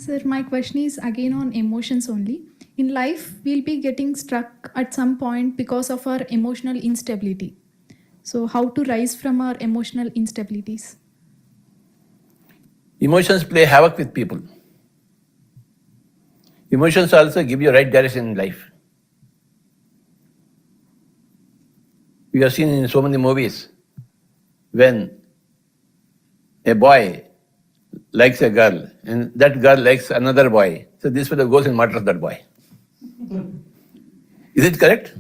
Sir, my question is again on emotions only. In life, we'll be getting stuck at some point because of our emotional instability. So, how to rise from our emotional instabilities? Emotions play havoc with people. Emotions also give you right direction in life. We have seen in so many movies when a boy likes a girl and that girl likes another boy. So this fellow goes and murders that boy. Is it correct?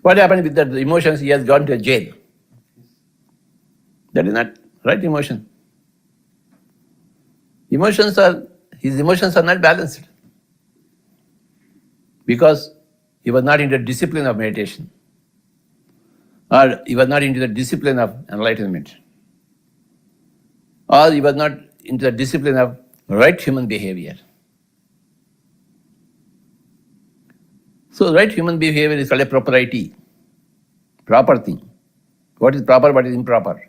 What happened with that emotions? He has gone to jail. That is not right emotion. His emotions are not balanced because he was not into the discipline of meditation or he was not into the discipline of enlightenment or he was not into the discipline of right human behavior. So right human behavior is called a propriety, proper thing. What is proper, what is improper.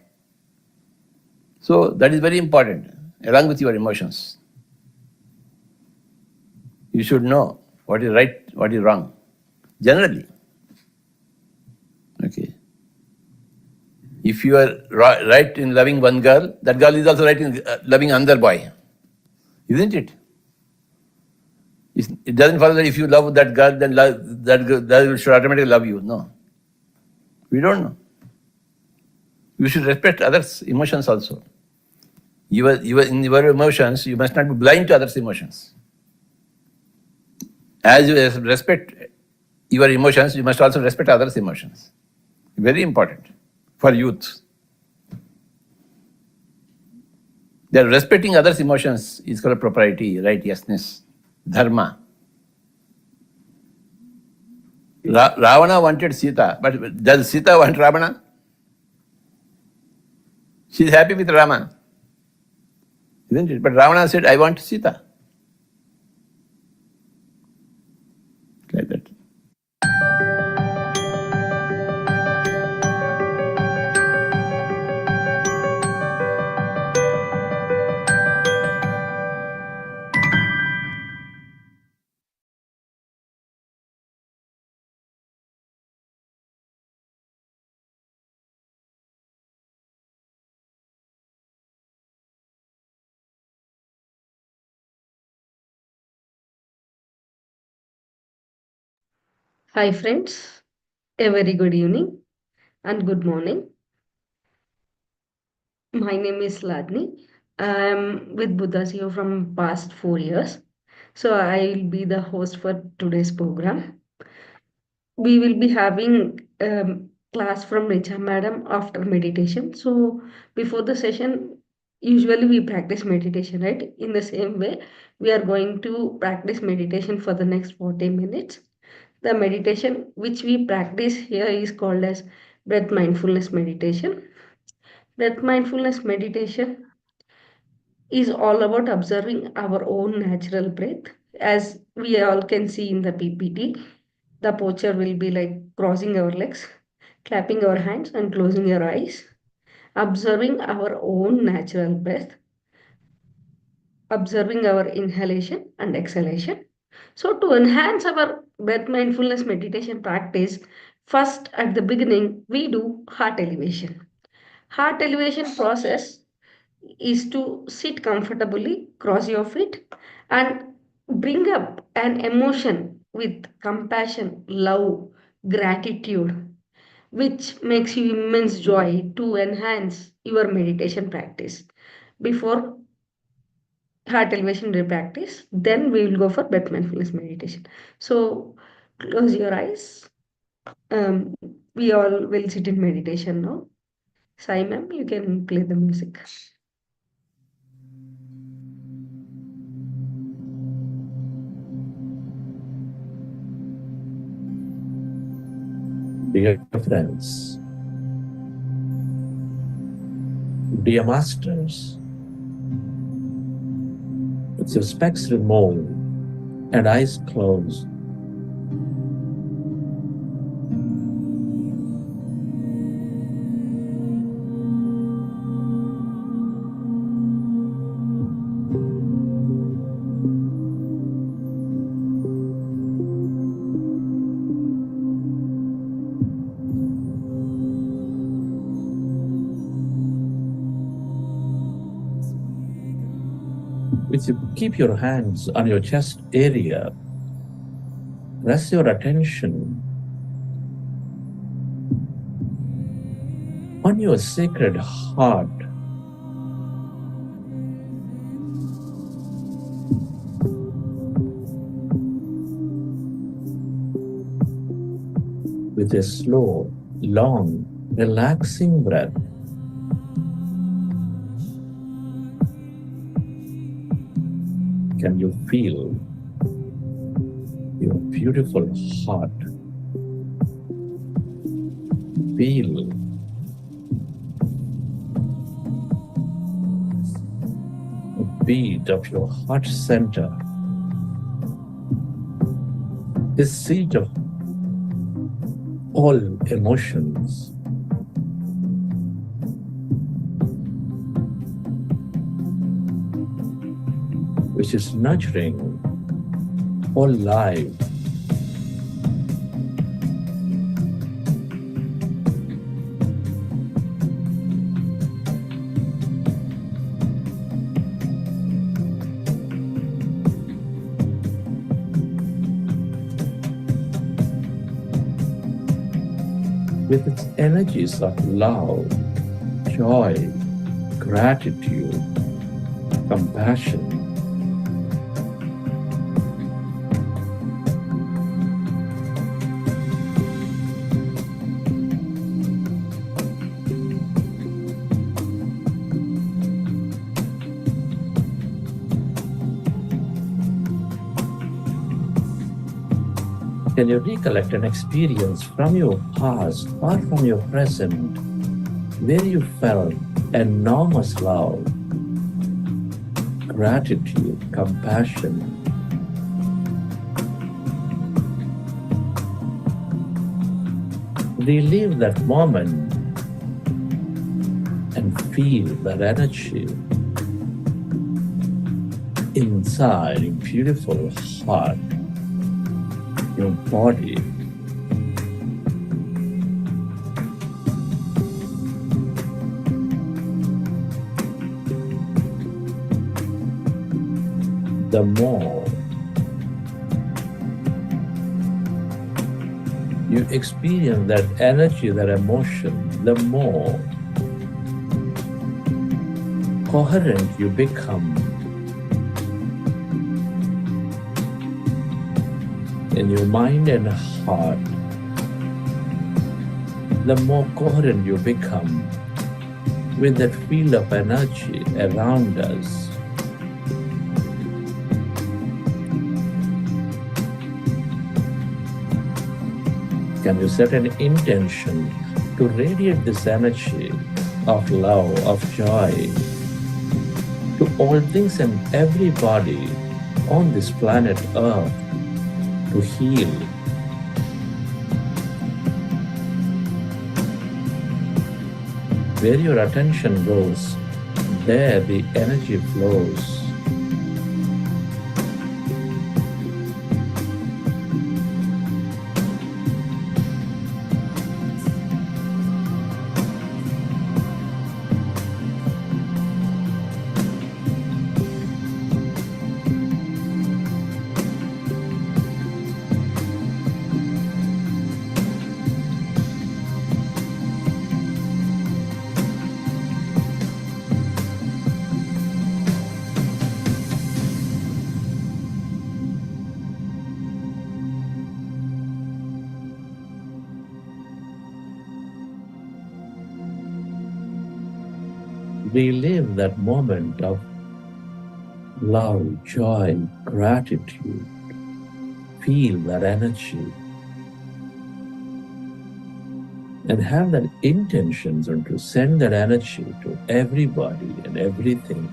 So that is very important, along with your emotions. You should know what is right, what is wrong, generally. Okay. If you are right in loving one girl, that girl is also right in loving another boy, isn't it? It doesn't follow that if you love that girl, then that girl should automatically love you. No. We don't know. You should respect others' emotions also. In your emotions, you must not be blind to others' emotions. As you respect your emotions, you must also respect others' emotions. Very important for youth. That respecting others' emotions is called propriety, righteousness, dharma. Ravana wanted Sita, but does Sita want Ravana? She is happy with Rama, isn't it? But Ravana said, I want Sita. Like that. Hi friends, a very good evening and good morning. My name is Ladni. I'm with Buddha CEO from past 4 years. So I'll be the host for today's program. We will be having class from Richa Madam after meditation. So before the session, usually we practice meditation, right? In the same way, we are going to practice meditation for the next 40 minutes. The meditation which we practice here is called as breath mindfulness meditation. Breath mindfulness meditation is all about observing our own natural breath. As we all can see in the PPT, the posture will be like crossing our legs, clapping our hands, and closing your eyes, observing our own natural breath, observing our inhalation and exhalation. So, to enhance our breath mindfulness meditation practice, first at the beginning, we do heart elevation. Heart elevation process is to sit comfortably, cross your feet, and bring up an emotion with compassion, love, gratitude, which makes you immense joy to enhance your meditation practice. Before heart elevation practice, then we will go for breath mindfulness meditation. So close your eyes. Um, we all will sit in meditation now. Sai ma'am, you can play the music. Dear friends, dear masters, with your specs removed and eyes closed, If you keep your hands on your chest area, rest your attention on your sacred heart. With a slow, long, relaxing breath, can you feel your beautiful heart? Feel the beat of your heart center, the seat of all emotions. Which is nurturing all life. With its energies of love, joy, gratitude, compassion. Can you recollect an experience from your past or from your present where you felt enormous love, gratitude, compassion? Relive that moment and feel that energy inside your beautiful heart, your body. The more you experience that energy, that emotion, the more coherent you become in your mind and heart, the more coherent you become with that field of energy around us. Can you set an intention to radiate this energy of love, of joy to all things and everybody on this planet Earth, to heal? Where your attention goes, there the energy flows. Relive that moment of love, joy, gratitude. Feel that energy. And have that intention to send that energy to everybody and everything.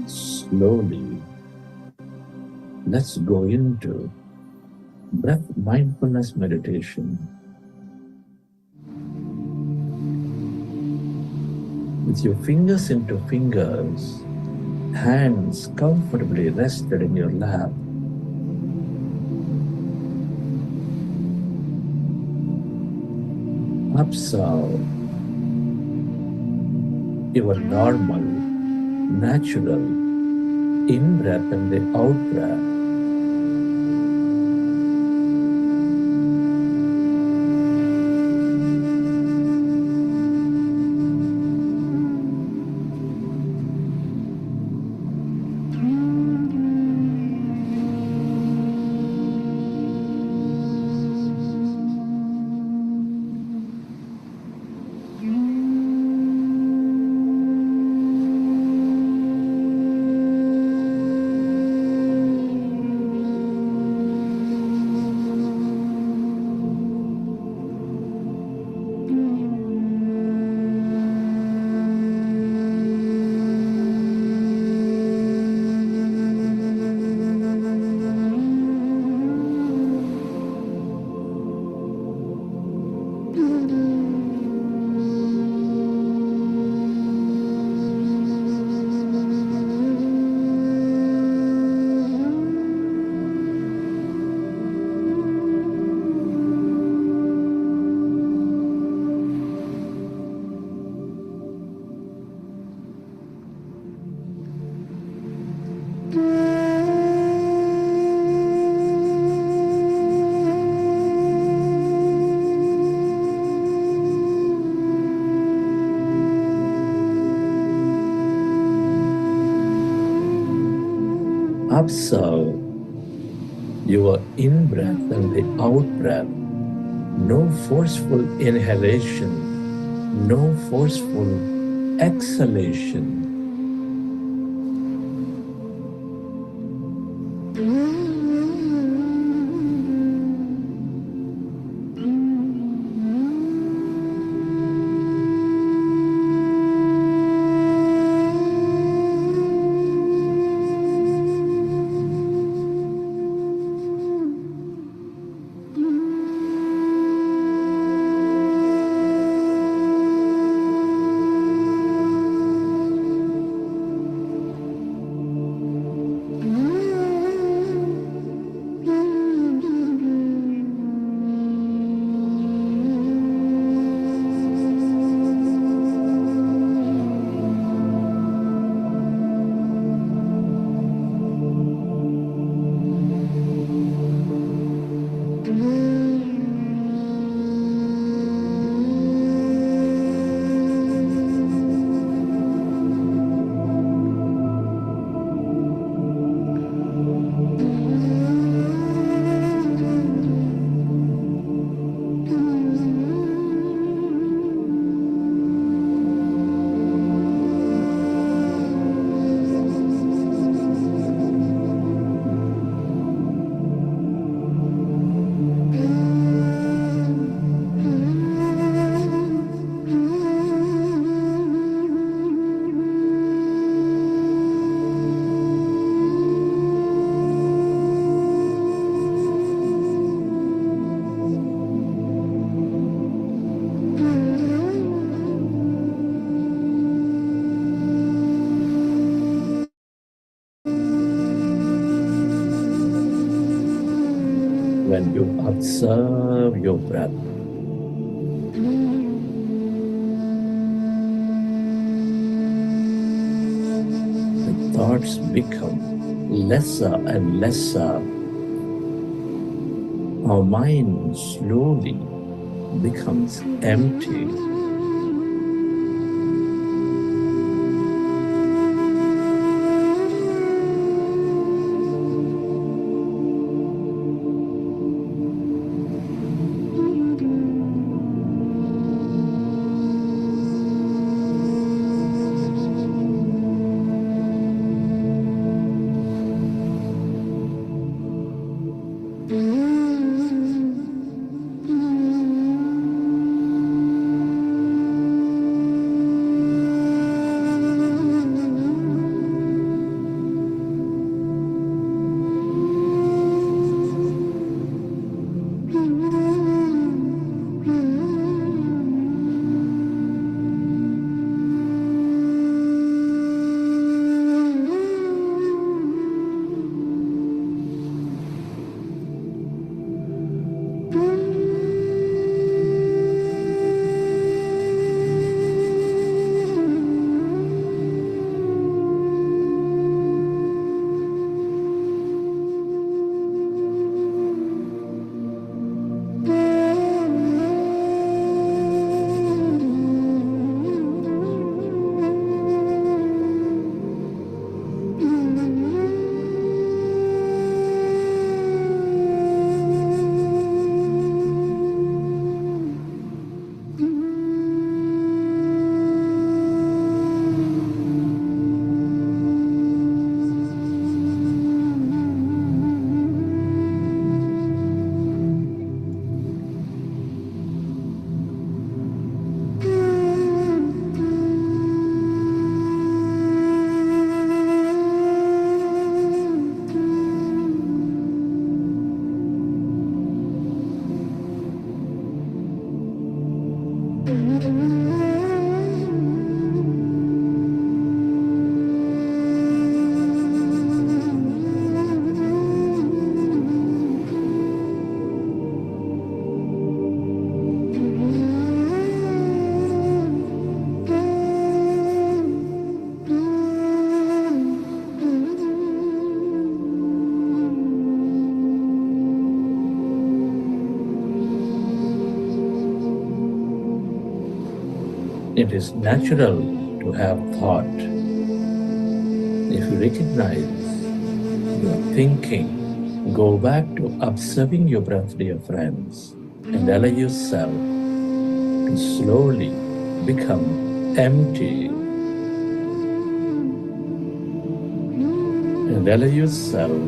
Slowly, let's go into breath mindfulness meditation. With your fingers into fingers, hands comfortably rested in your lap. Observe your normal, natural in-breath and the out-breath. Observe your in-breath and the out-breath. No forceful inhalation, no forceful exhalation. When you observe your breath, the thoughts become lesser and lesser. Our mind slowly becomes empty. It is natural to have thought. If you recognize your thinking, go back to observing your breath, dear friends, and allow yourself to slowly become empty. And allow yourself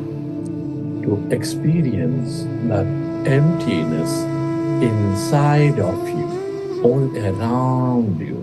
to experience that emptiness inside of you, all around you.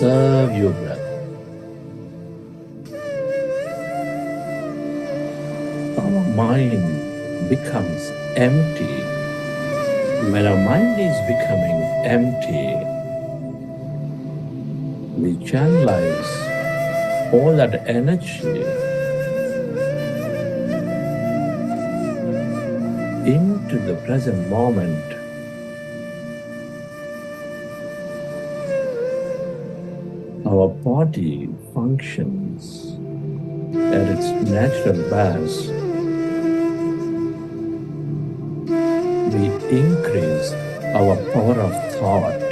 Observe your breath. Our mind becomes empty. When our mind is becoming empty, we channelize all that energy into the present moment. Our body functions at its natural best. We increase our power of thought.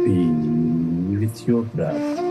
Be with your breath.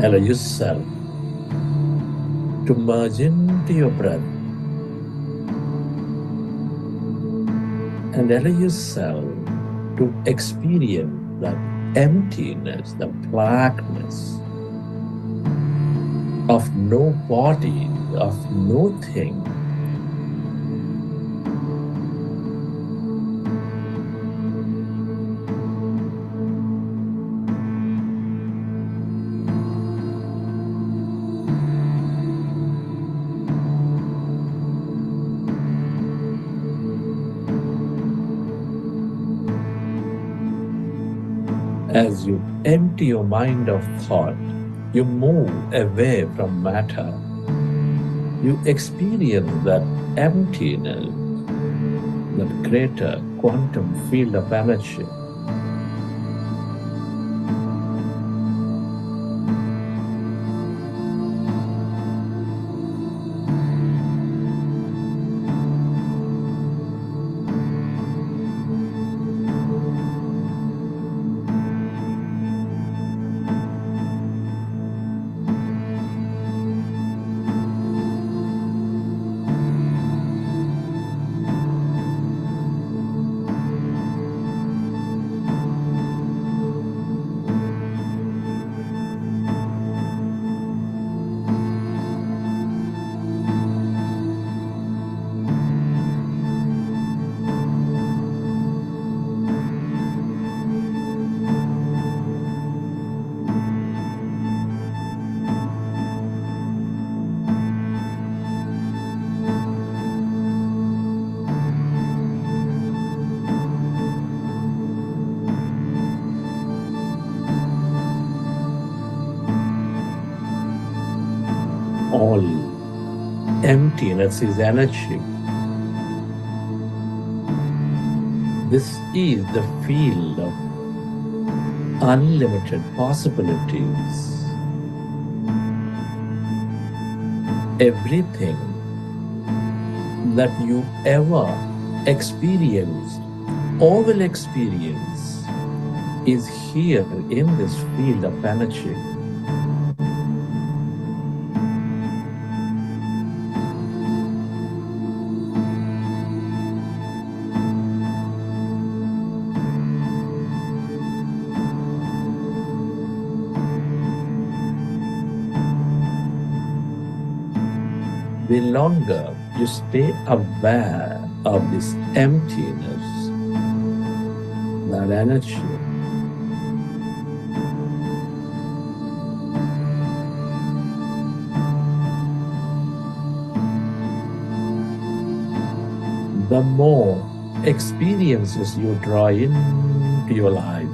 Allow yourself to merge into your breath and allow yourself to experience that emptiness, the blackness of no body, of no thing. As you empty your mind of thought, you move away from matter. You experience that emptiness, that greater quantum field of energy. All emptiness is energy. This is the field of unlimited possibilities. Everything that you ever experienced or will experience is here in this field of energy. the longer you stay aware of this emptiness, that energy, the more experiences you draw into your life.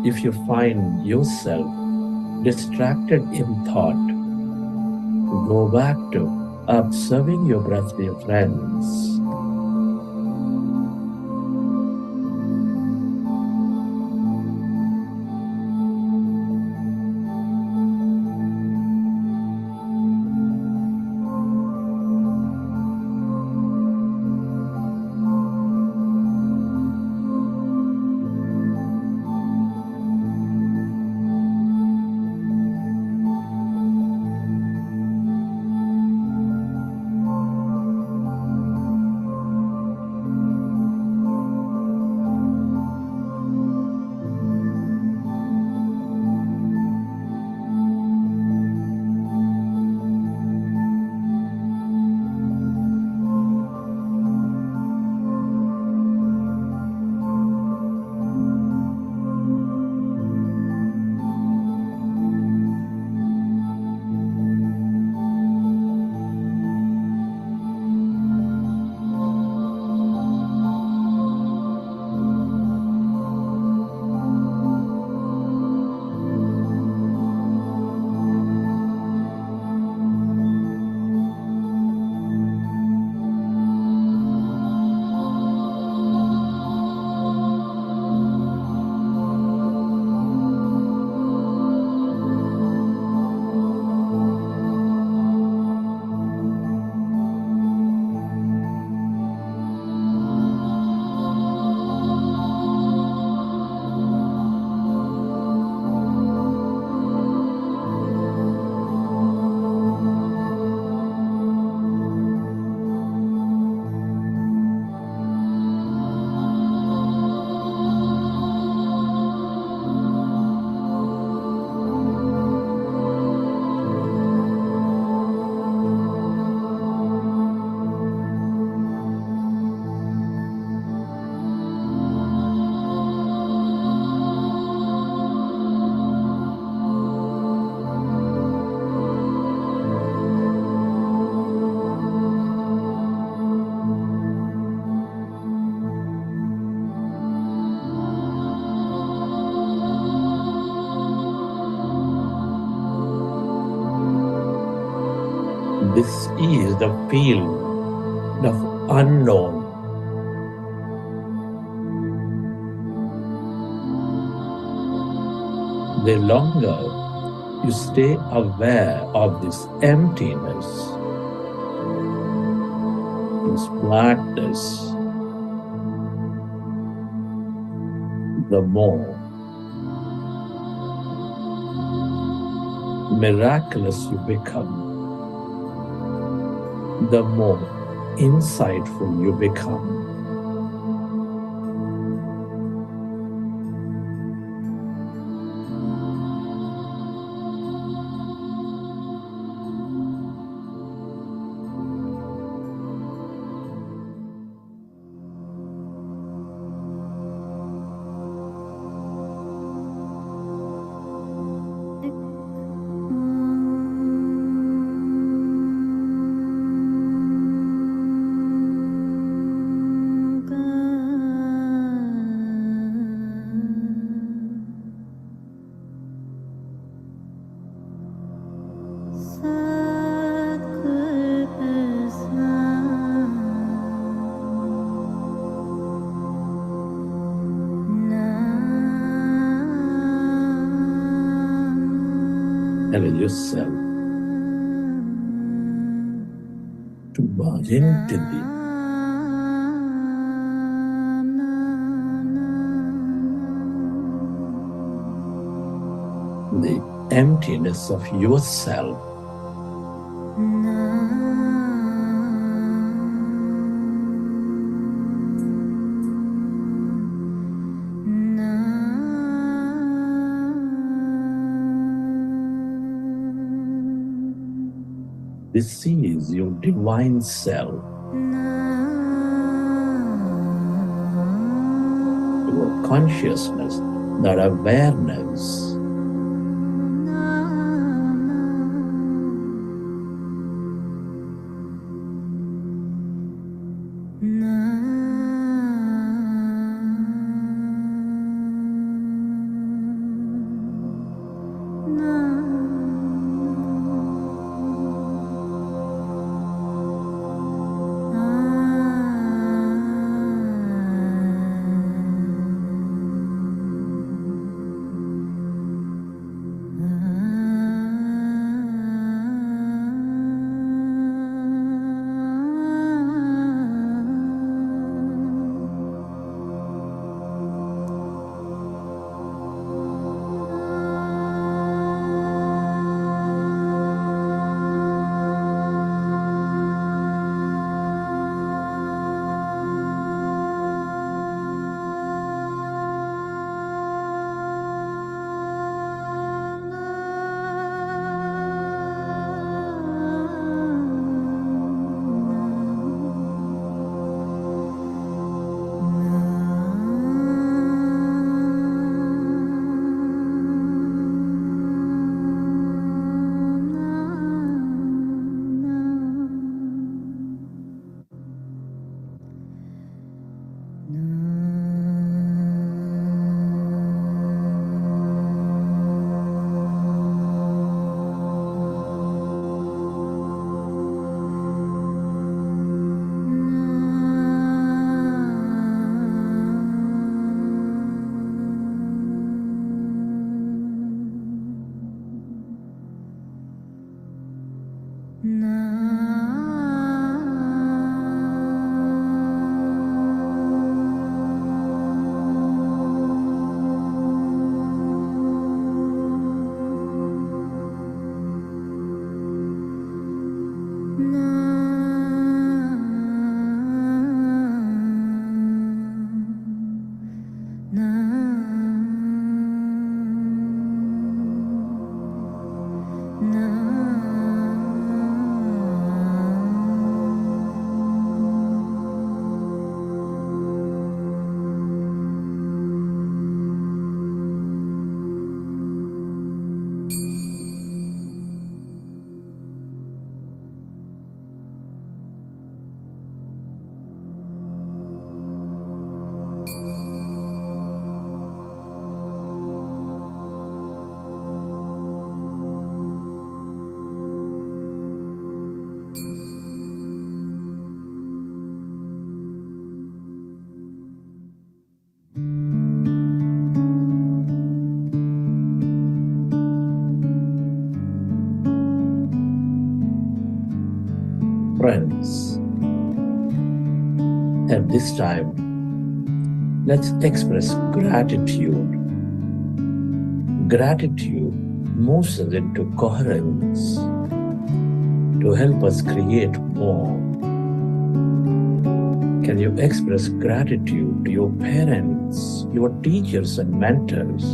If you find yourself distracted in thought, go back to observing your breath, dear friends. This is the field of unknown. The longer you stay aware of this emptiness, this blackness, the more miraculous you become, the more insightful you become. Allow yourself to merge into the emptiness of yourself. This is your divine self, your consciousness, that awareness. Friends, at this time, let's express gratitude. Gratitude moves us into coherence to help us create more. Can you express gratitude to your parents, your teachers and mentors?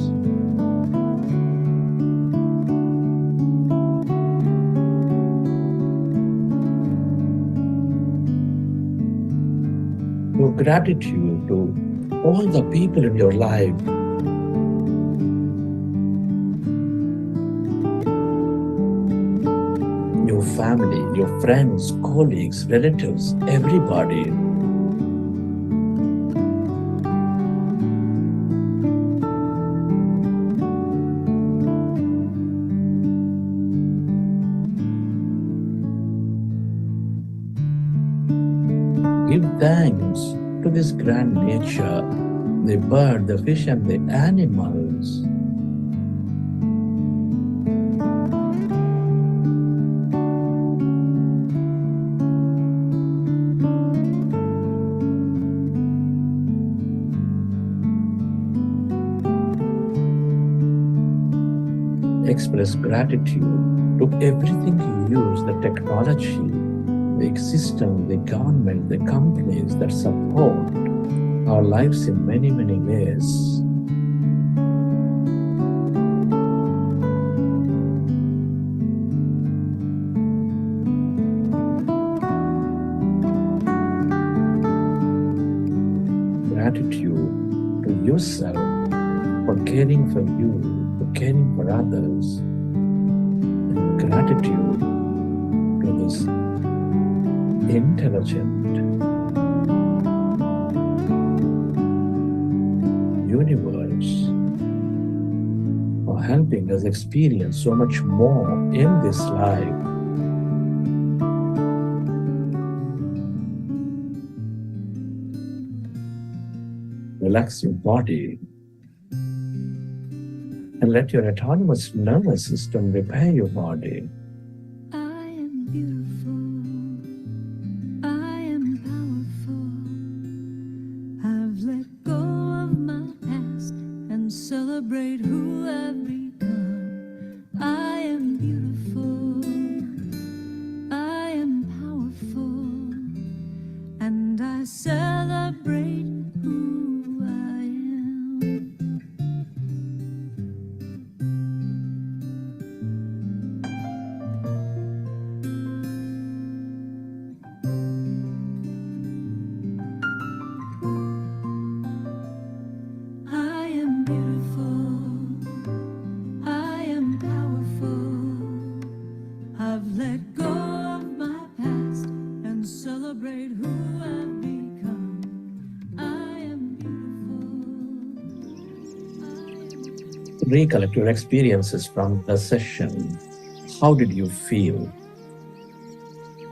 Your gratitude to all the people in your life. Your family, your friends, colleagues, relatives, everybody. Give thanks to this grand nature, the bird, the fish, and the animals. Express gratitude to everything you use, the technology, the system, the government, the companies that support our lives in many, many ways. Gratitude to yourself for caring for you, for caring for others. And gratitude to this intelligent universe for helping us experience so much more in this life. Relax your body and let your autonomous nervous system repair your body. I am beautiful. I am powerful. I've let go of my past and celebrate who I've become. I am beautiful. I am powerful. And I celebrate who I am. I am beautiful. I am powerful. I've let go of my past and celebrate who I've become. I am beautiful. Recollect your experiences from the session. How did you feel?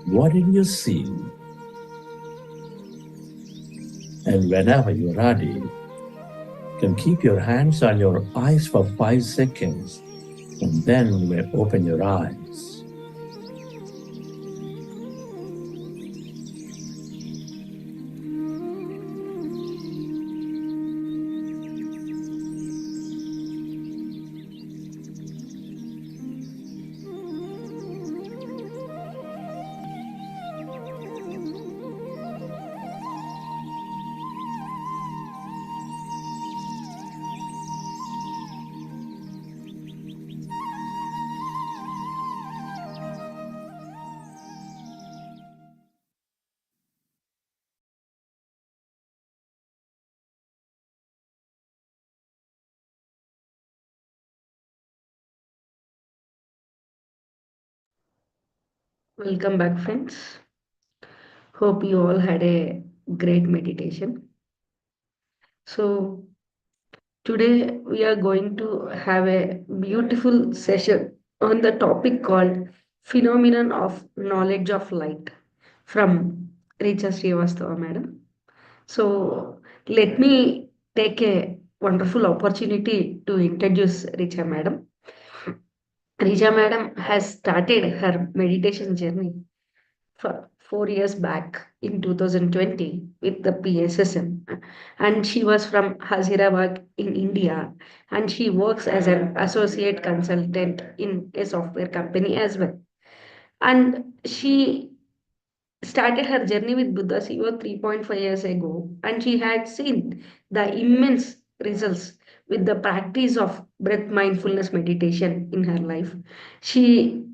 What did you see? And whenever you're ready, you can keep your hands on your eyes for 5 seconds, and then you may open your eyes. Welcome back, friends. Hope you all had a great meditation. So, today we are going to have a beautiful session on the topic called Phenomenon of Knowledge of Light from Richa Shrivastava, madam. So, let me take a wonderful opportunity to introduce Richa, madam. Richa, madam has started her meditation journey for 4 years back in 2020 with the PSSM, and she was from Hazirabad in India, and she works as an associate consultant in a software company as well. And she started her journey with Buddha Siva 3.5 years ago, and she had seen the immense results with the practice of breath mindfulness meditation in her life. She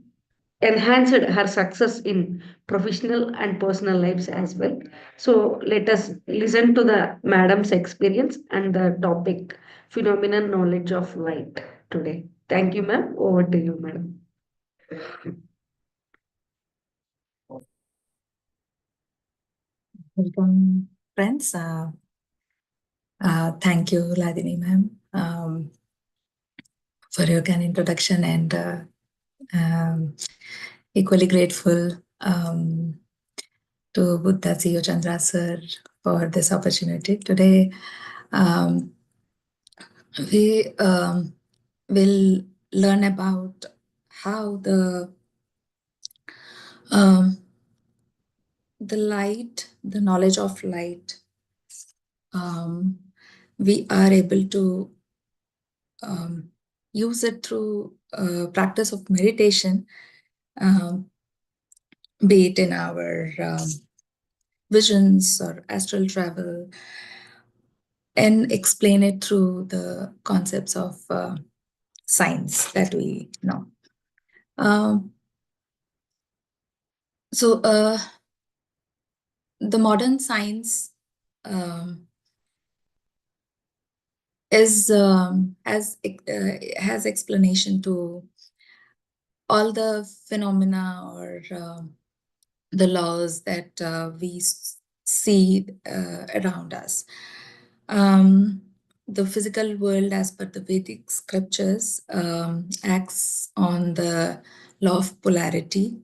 enhanced her success in professional and personal lives as well. So let us listen to the madam's experience and the topic phenomenon knowledge of light today. Thank you, ma'am. Over to you, madam. Welcome, friends. Thank you, Ladini ma'am, for your kind introduction, and equally grateful to Buddha CEO Chandra sir for this opportunity. Today, we will learn about how the light, the knowledge of light, we are able to use it through practice of meditation, um, be it in our visions or astral travel, and explain it through the concepts of science that we know. So the modern science has explanation to all the phenomena or the laws that we see around us. The physical world, as per the Vedic scriptures, acts on the law of polarity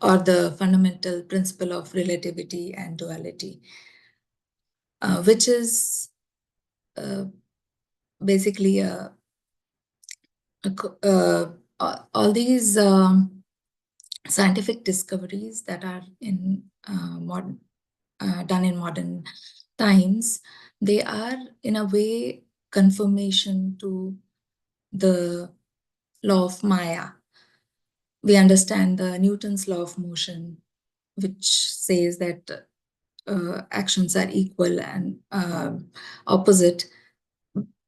or the fundamental principle of relativity and duality, which is basically all these scientific discoveries that are in done in modern times. They are in a way confirmation to the law of Maya. We understand the Newton's law of motion, which says that actions are equal and opposite,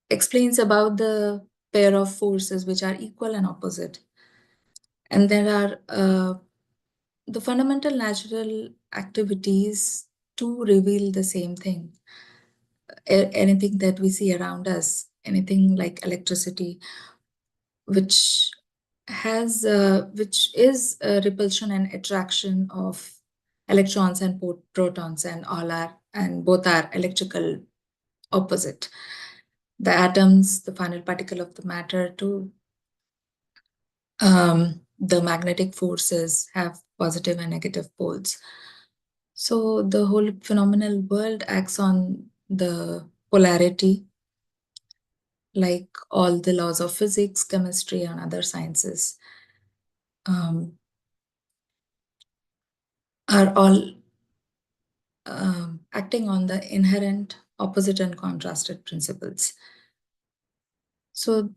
explains about the pair of forces which are equal and opposite. And there are the fundamental natural activities to reveal the same thing. Anything that we see around us, anything like electricity, which is a repulsion and attraction of electrons and protons, and both are electrical opposite. The atoms, the final particle of the matter, to the magnetic forces have positive and negative poles. So the whole phenomenal world acts on the polarity, like all the laws of physics, chemistry, and other sciences are all acting on the inherent opposite and contrasted principles. So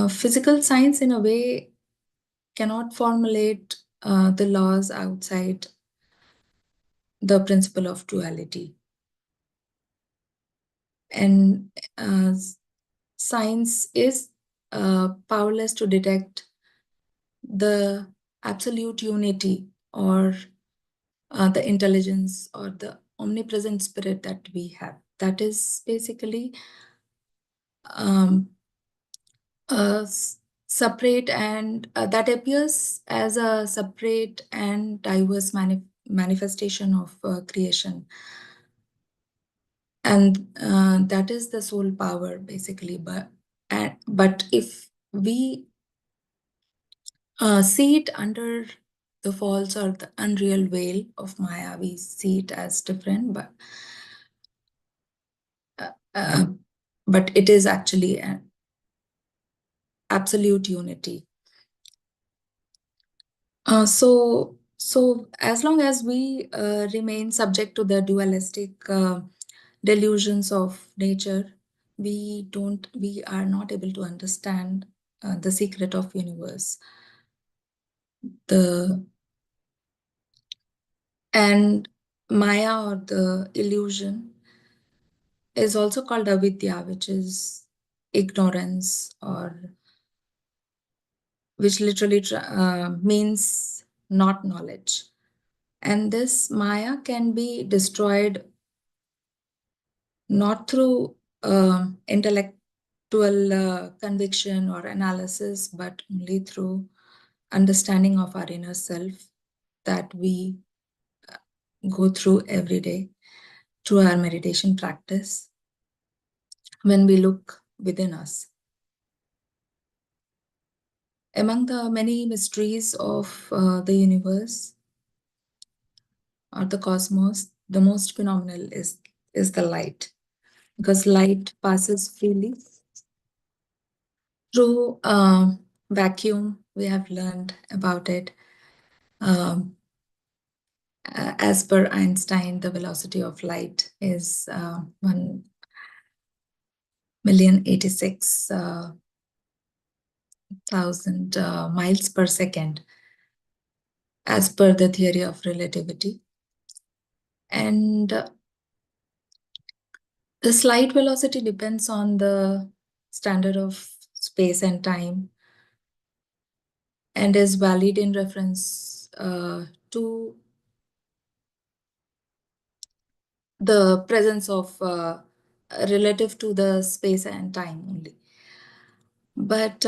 physical science, in a way, cannot formulate the laws outside the principle of duality. And science is powerless to detect the absolute unity or the intelligence or the omnipresent spirit that we have. That is basically separate, and that appears as a separate and diverse manifestation of creation. And that is the soul power, basically. But if we see it under the false or the unreal veil of Maya, we see it as different, but it is actually an absolute unity. So So as long as we remain subject to the dualistic delusions of nature, we are not able to understand the secret of universe. And Maya, or the illusion, is also called avidya, which is ignorance, or which literally means not knowledge. And this Maya can be destroyed not through intellectual conviction or analysis, but only through understanding of our inner self that we go through every day through our meditation practice when we look within us. Among the many mysteries of the universe or the cosmos, the most phenomenal is the light, because light passes freely through vacuum. We have learned about it. As per Einstein, the velocity of light is 1,086,000 miles per second, as per the theory of relativity. And this light velocity depends on the standard of space and time, and is valid in reference to the presence of relative to the space and time only. But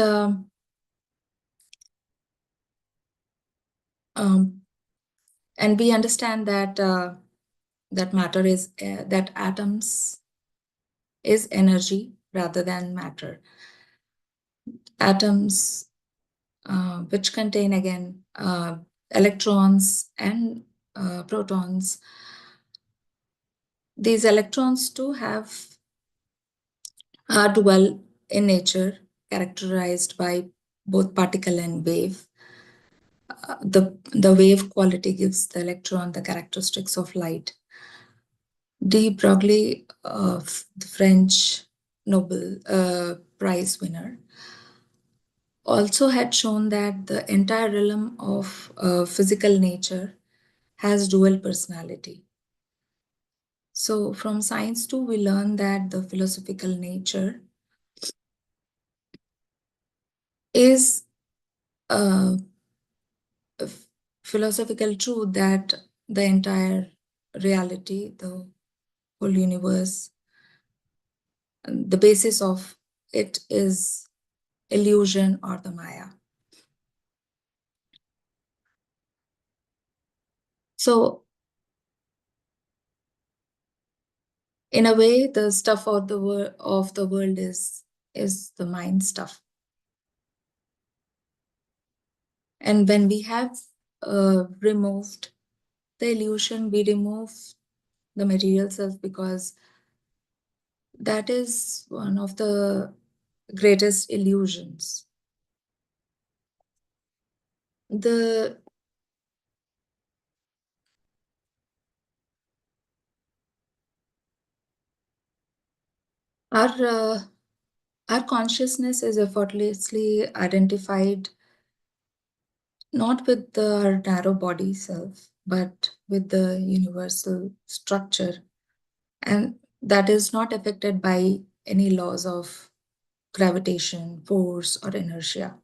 and we understand that that matter is that atoms is energy rather than matter. Atoms, which contain again electrons and protons. These electrons too are dual in nature, characterized by both particle and wave. The wave quality gives the electron the characteristics of light. De Broglie, the French Nobel Prize winner, also had shown that the entire realm of physical nature has dual personality. So from science too, we learn that the philosophical nature is a philosophical truth that the entire reality, the whole universe, the basis of it is illusion or the Maya. So in a way, the stuff of the world is the mind stuff. And when we have removed the illusion, we remove the material self, because that is one of the greatest illusions. Our consciousness is effortlessly identified not with our narrow body self, but with the universal structure, and that is not affected by any laws of gravitation, force, or inertia.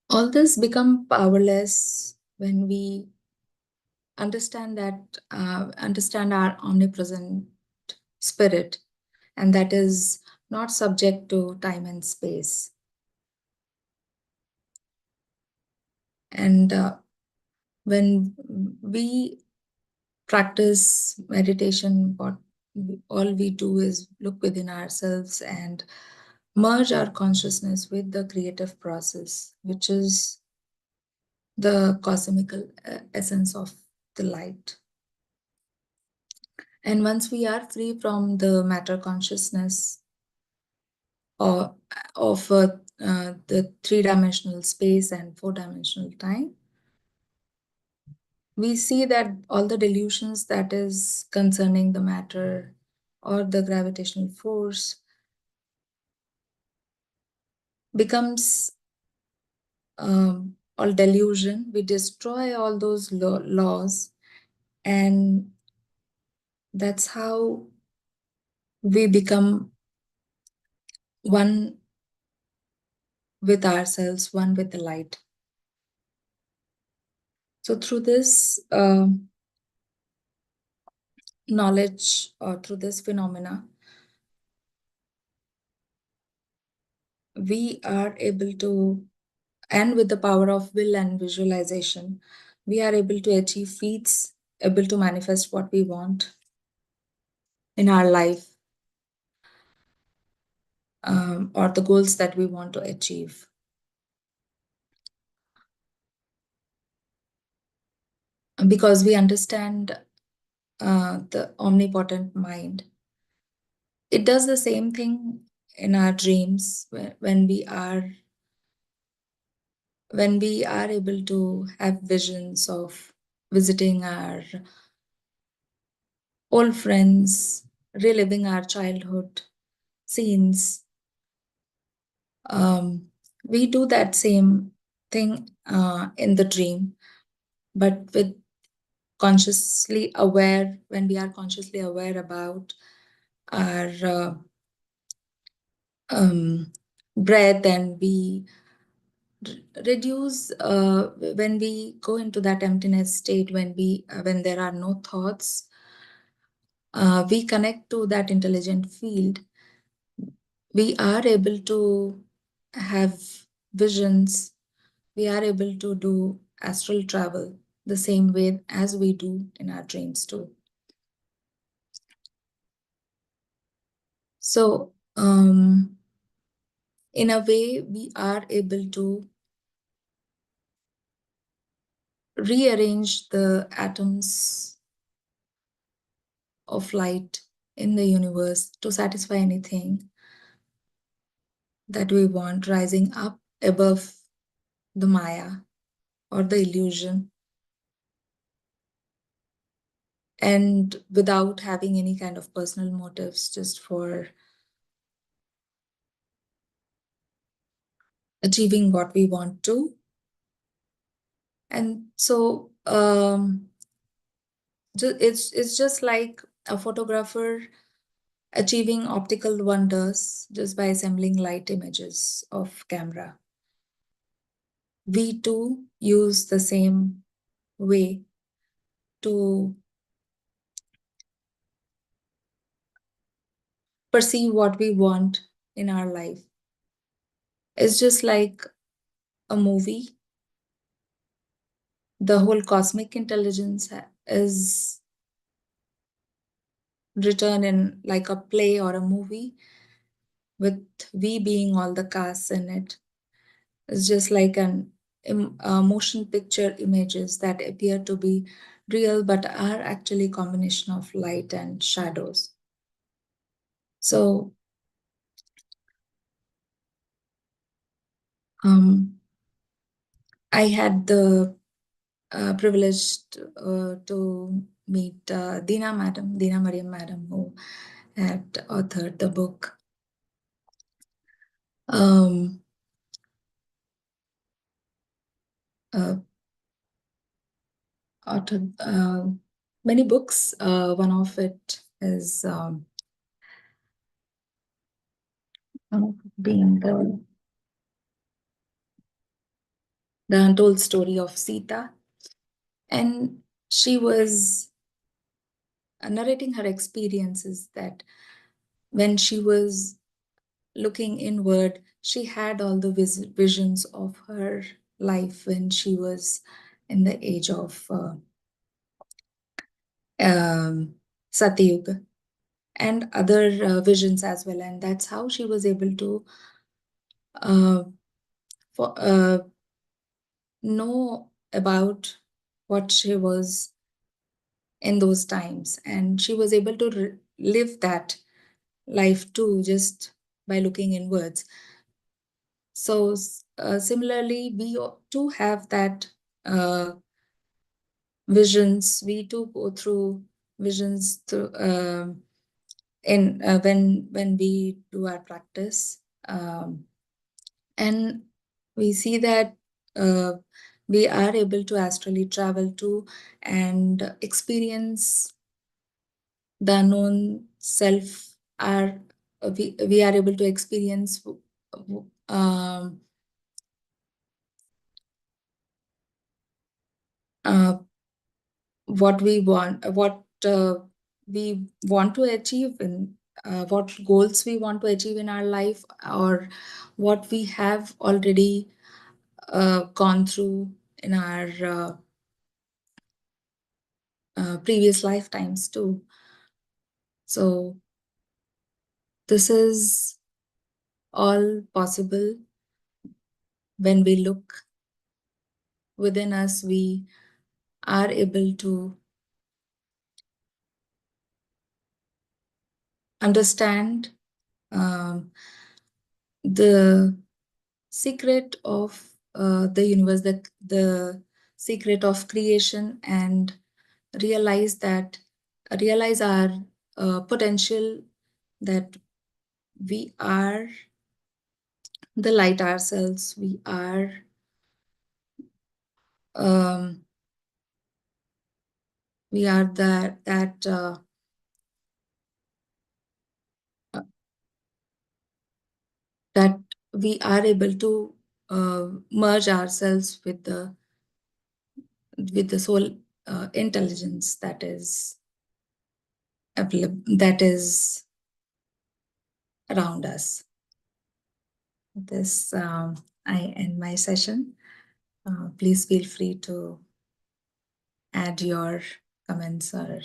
All this become powerless when we understand our omnipresent spirit, and that is not subject to time and space. And when we practice meditation, all we do is look within ourselves and merge our consciousness with the creative process, which is the cosmical essence of the light. And once we are free from the matter consciousness or of the three-dimensional space and four-dimensional time, we see that all the delusions that is concerning the matter or the gravitational force becomes all delusion. We destroy all those laws, and that's how we become one with ourselves, one with the light. So through this knowledge or through this phenomena, we are able to, and with the power of will and visualization, we are able to achieve feats, able to manifest what we want in our life, or the goals that we want to achieve. Because we understand the omnipotent mind. It does the same thing in our dreams when we are able to have visions of visiting our old friends, reliving our childhood scenes. We do that same thing in the dream, but with consciously aware, when we are consciously aware about our breath, and we reduce when we go into that emptiness state, when there are no thoughts, we connect to that intelligent field. We are able to have visions. We are able to do astral travel the same way as we do in our dreams too. So in a way, we are able to rearrange the atoms of light in the universe to satisfy anything that we want, rising up above the Maya or the illusion, and without having any kind of personal motives, just for achieving what we want to. And so it's just like a photographer achieving optical wonders just by assembling light images of camera. We too use the same way to perceive what we want in our life. It's just like a movie. The whole cosmic intelligence is written in like a play or a movie, with we being all the casts in it. It's just like an motion picture images that appear to be real but are actually combination of light and shadows. So I had the privilege to meet Dina Mariam Madam, who had authored the book. Authored many books. One of it is being the Untold Story of Sita. And she was narrating her experiences that when she was looking inward, she had all the visions of her life when she was in the age of Satyuga, and other visions as well. And that's how she was able to know about what she was in those times. And she was able to live that life too, just by looking inwards. So similarly, we too have that visions. We too go through visions through in when we do our practice, and we see that we are able to astrally travel to and experience the unknown self. Are we are able to experience um, uh, what we want, what we want to achieve, and what goals we want to achieve in our life, or what we have already gone through in our previous lifetimes too. So this is all possible when we look within us. We are able to understand um, the secret of the universe, the secret of creation, and realize that realize our potential, that we are the light ourselves. We are um, that that we are able to merge ourselves with the soul intelligence that is that is around us. This I end my session. Please feel free to add your comments or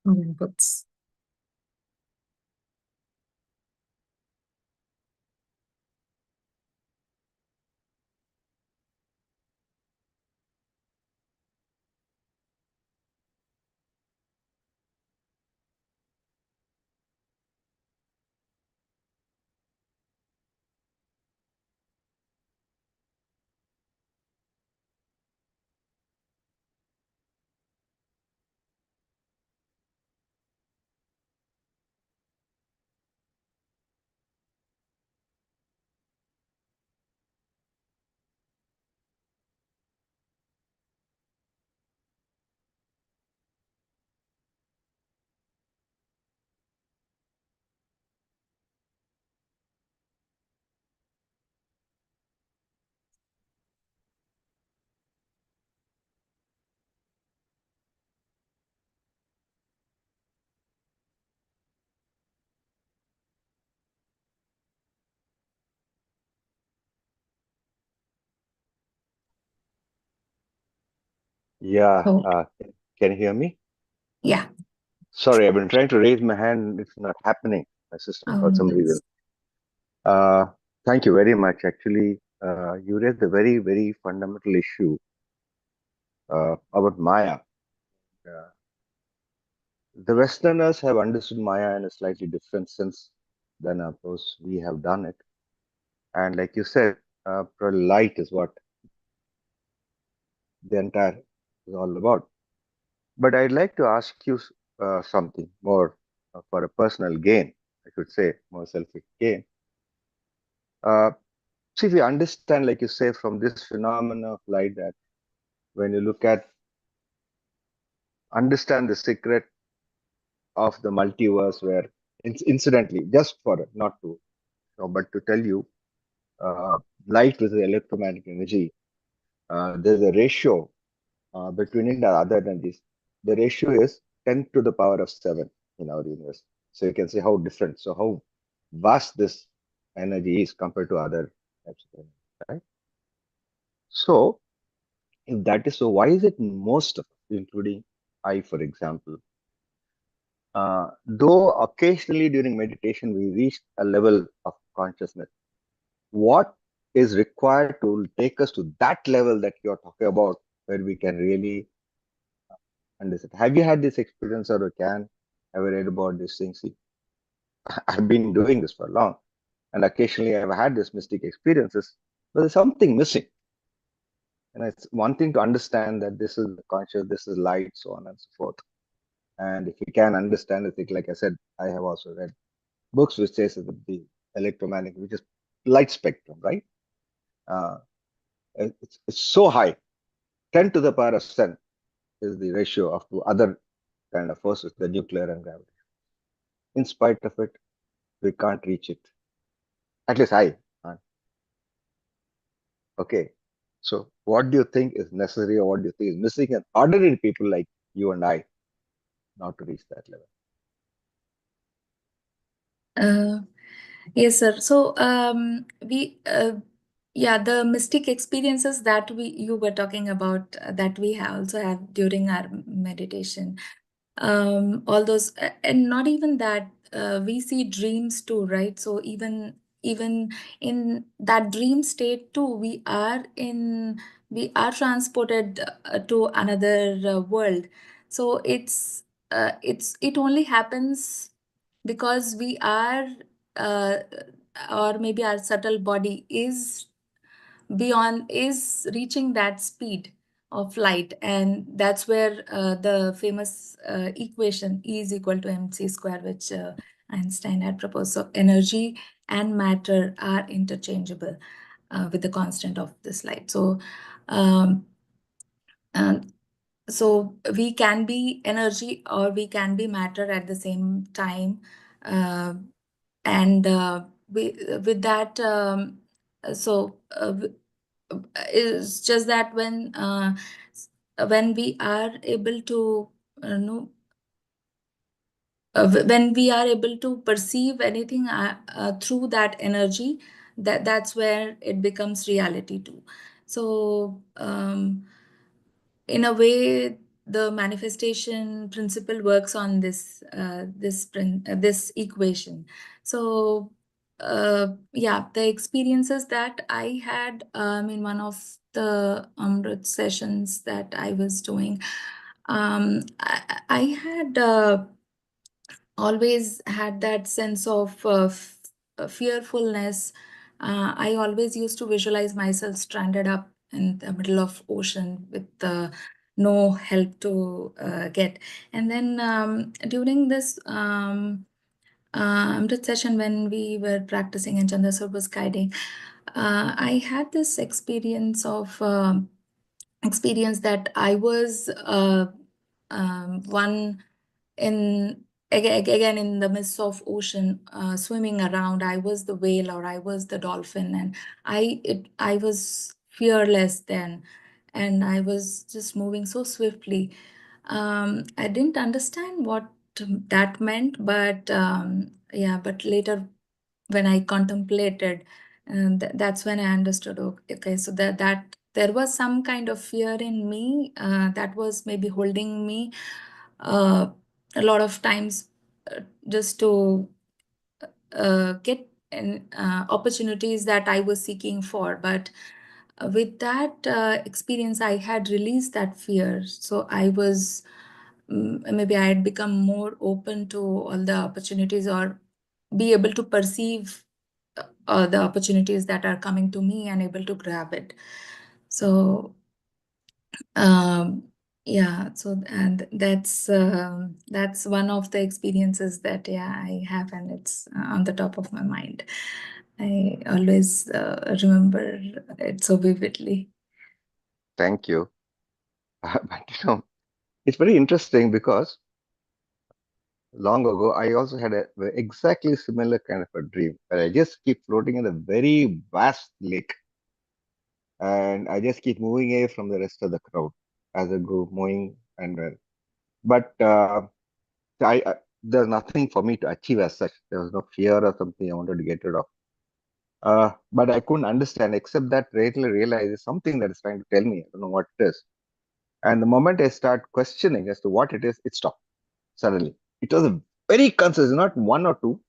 inputs. Yeah, Oh, can you hear me? yeah. Sorry, I've been trying to raise my hand. It's not happening. My system Oh, for no some reason. worries. Uh, Thank you very much. Actually, you raised a very, very fundamental issue about Maya. Uh, the Westerners have understood Maya in a slightly different sense than, of course, we have done it. And like you said, probably light is what the entire is all about. But I'd like to ask you something more for a personal gain, I should say, more selfish gain. Uh, See, if you understand, like you say, from this phenomena of light, that when you look at, understand the secret of the multiverse, where incidentally, just for not to, but to tell you, uh, light with the electromagnetic energy, there's a ratio between it and other than this. The ratio is 10 to the power of 7 in our universe. So you can see how different, so how vast this energy is compared to other types of energy. right? So, if that is so, why is it most of us, including I, for example, though occasionally during meditation we reach a level of consciousness, what is required to take us to that level that you're talking about, where we can really understand? Have you had this experience, or can have you read about these things? See, I've been doing this for long, and occasionally I've had these mystic experiences, but there's something missing. And it's one thing to understand that this is the conscious, this is light, so on and so forth. And if you can understand it, like I said, I have also read books which says that the electromagnetic, which is light spectrum, right? Uh, it's so high, 10 to the power of 10 is the ratio of two other kind of forces, the nuclear and gravity. In spite of it, we can't reach it. At least I can't. Okay. So what do you think is necessary, or what do you think is missing in ordinary people like you and I not to reach that level? Yes, sir. So, yeah, the mystic experiences that you were talking about, that we also have during our meditation, all those, and not even that, we see dreams too, right? So even in that dream state too, we are transported to another world. So it only happens because we are, uh, or maybe our subtle body is reaching that speed of light, and that's where the famous equation E is equal to mc square, which Einstein had proposed. So energy and matter are interchangeable with the constant of this light. Um, and so we can be energy or we can be matter at the same time. uh, and with that, so it's just that when we are able to know, when we are able to perceive anything through that energy, that's where it becomes reality too. So in a way, the manifestation principle works on this equation. So yeah, the experiences that I had in one of the Amrit sessions that I was doing, I had always had that sense of fearfulness. I always used to visualize myself stranded up in the middle of ocean with no help to get. And then during this Amrit session, when we were practicing and Chandra Sir was guiding, I had this experience that I was one in again in the midst of ocean, swimming around. I was the whale or I was the dolphin, and I was fearless then, and I was just moving so swiftly. I didn't understand what that meant, but yeah, but later when I contemplated, and that's when I understood. Okay, so that there was some kind of fear in me that was maybe holding me uh, a lot of times, just to get opportunities that I was seeking for. But with that experience, I had released that fear. So I was, maybe I had become more open to all the opportunities, or be able to perceive the opportunities that are coming to me and able to grab it. So um, yeah, so and that's one of the experiences that, yeah, I have, and it's on the top of my mind. I always remember it so vividly. Thank you. But it's very interesting because long ago I also had a exactly similar kind of a dream where I just keep floating in a very vast lake, and I just keep moving away from the rest of the crowd as I go moving but I, there's nothing for me to achieve as such. There was no fear or something I wanted to get rid of. But I couldn't understand, except that later realize there's something that is trying to tell me. I don't know what it is. And the moment I start questioning as to what it is, it stopped suddenly. It was a very consistent, not one or two,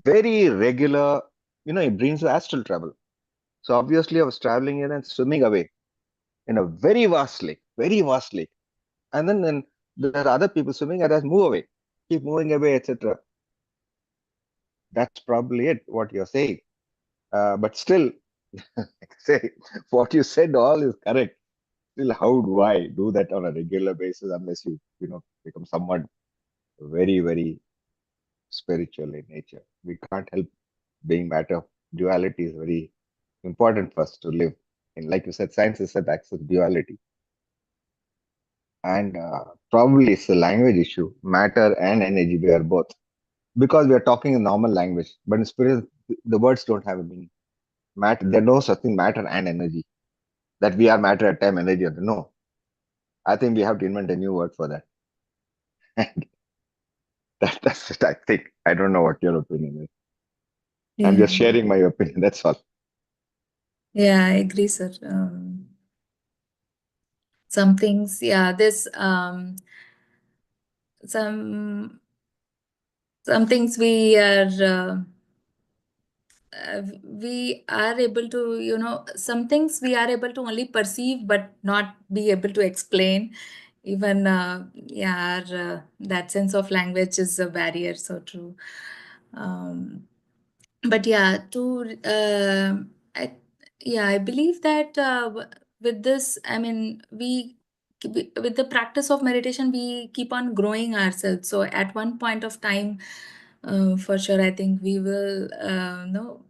very regular, it brings you astral travel. So obviously I was traveling in and swimming away in a very vast lake, very vast lake. And then there are other people swimming and I move away, keep moving away, etc. That's probably it, what you're saying. But still, say what you said all is correct. Still, how do I do that on a regular basis unless you become somewhat very, very spiritual in nature? We can't help being matter. Duality is very important for us to live. And like you said, science is said access duality. And probably it's a language issue. Matter and energy, we are both. Because we are talking in normal language. But in spirit, the words don't have a meaning. Matter, there's no such thing matter and energy. That we are matter at time, energy. No. I think we have to invent a new word for that. And that's it, I think. I don't know what your opinion is. I'm just Yeah. sharing my opinion. That's all. Yeah, I agree, sir. Some things, yeah, there's some things we are able to, some things we are able to only perceive but not be able to explain. Even yeah, that sense of language is a barrier. So true. But yeah, I believe that with this, I mean, with the practice of meditation, we keep on growing ourselves. So at one point of time, for sure, I think we will no,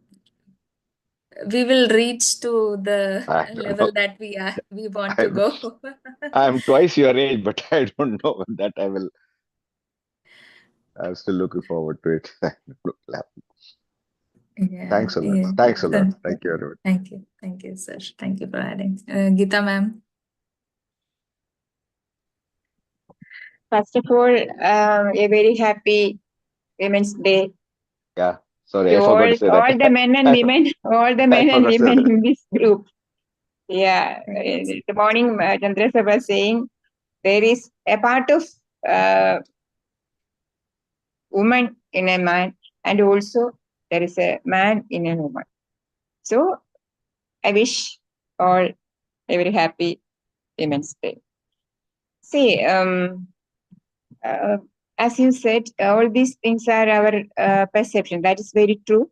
we will reach to the I don't level know. that we want to I'm, go. I'm twice your age, but I don't know that I'm still looking forward to it. Yeah, Thanks a lot. yeah. Thanks a lot. So, Thank you very much. thank you, sir. Thank you for adding. Geeta ma'am. First of all, a very happy Women's Day Yeah. Sorry, to I forgot to say all the that. men and women, all the I men and forgot to say women that. in this group. Yeah, Thank you, sir. the morning Chandra sir was saying there is a part of uh, woman in a man, and also there is a man in a woman. So I wish all a very happy Women's Day. See, as you said, all these things are our perception. That is very true.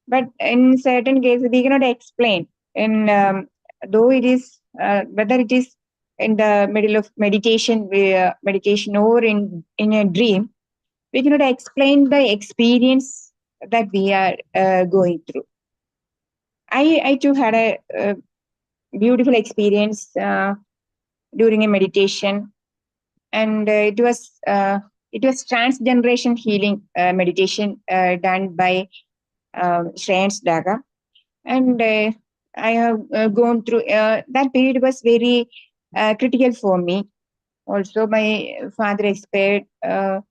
But in certain cases, we cannot explain. And though it is, whether it is in the middle of meditation, meditation or in a dream, we cannot explain the experience that we are going through. I too had a beautiful experience during a meditation, and it was transgeneration healing meditation done by Shreyans Daga, and I have gone through that period was very critical for me. Also, my father expired 2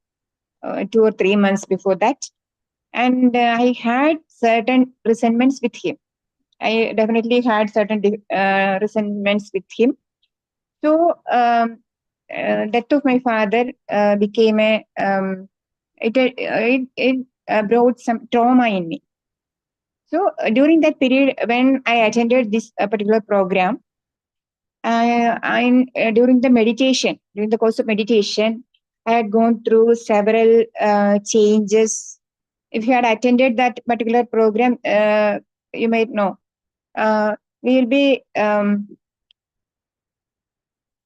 or 3 months before that, and I had certain resentments with him. I definitely had certain resentments with him. So, death of my father became it brought some trauma in me. So during that period, when I attended this particular program, during the course of meditation, I had gone through several changes. If you had attended that particular program, you might know. We will be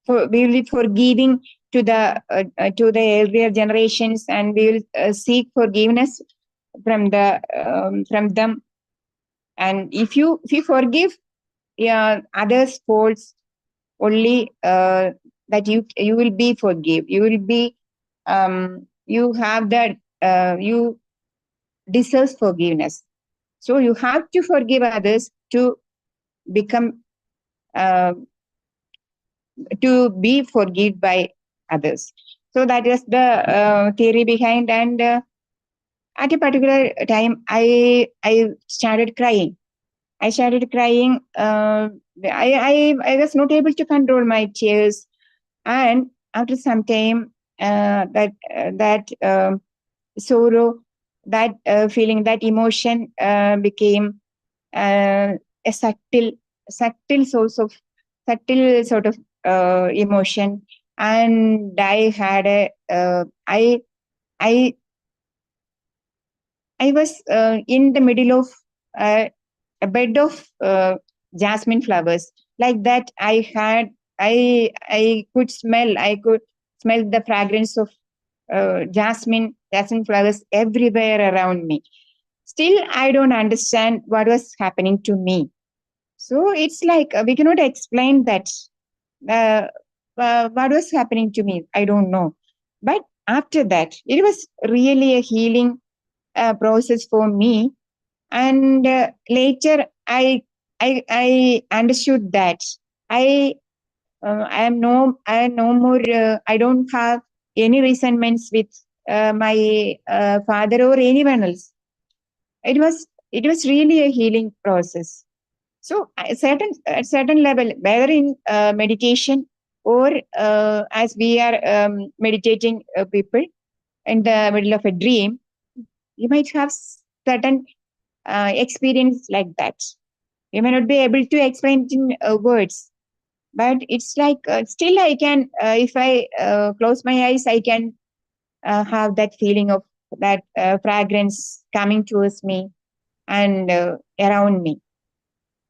forgiving to the earlier generations, and we will seek forgiveness from them. And if you forgive others' faults, only that you will be forgive. You will be you have that you deserve forgiveness. So you have to forgive others to become to be forgiven by others. So that is the theory behind, and at a particular time, I started crying. I started crying. I was not able to control my tears, and after some time, that sorrow, that feeling, that emotion became a subtle source of subtle sort of emotion, and I had I I was in the middle of uh, a bed of jasmine flowers. Like that, I could smell. I could smell the fragrance of jasmine flowers everywhere around me. Still, I don't understand what was happening to me. So it's like we cannot explain that. Uh, what was happening to me? I don't know. But after that, it was really a healing process for me. And later, I understood that I I am no more. I don't have any resentments with my father or anyone else. It was really a healing process. So at certain level, whether in meditation or as we are meditating people in the middle of a dream, you might have certain experience like that. You may not be able to explain it in words, but it's like still I can, if I close my eyes, I can have that feeling of that fragrance coming towards me and around me.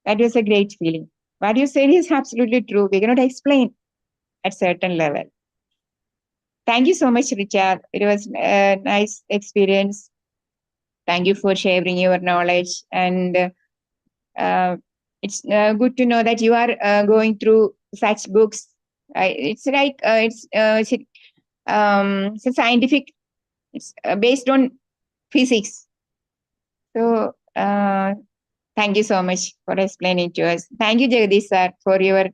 That was a great feeling. What you said is absolutely true. We cannot explain at certain level. Thank you so much, Richard. It was a nice experience. Thank you for sharing your knowledge, and it's good to know that you are going through such books. It's like it's a scientific. It's based on physics. So thank you so much for explaining to us. Thank you, Jagadish sir, for your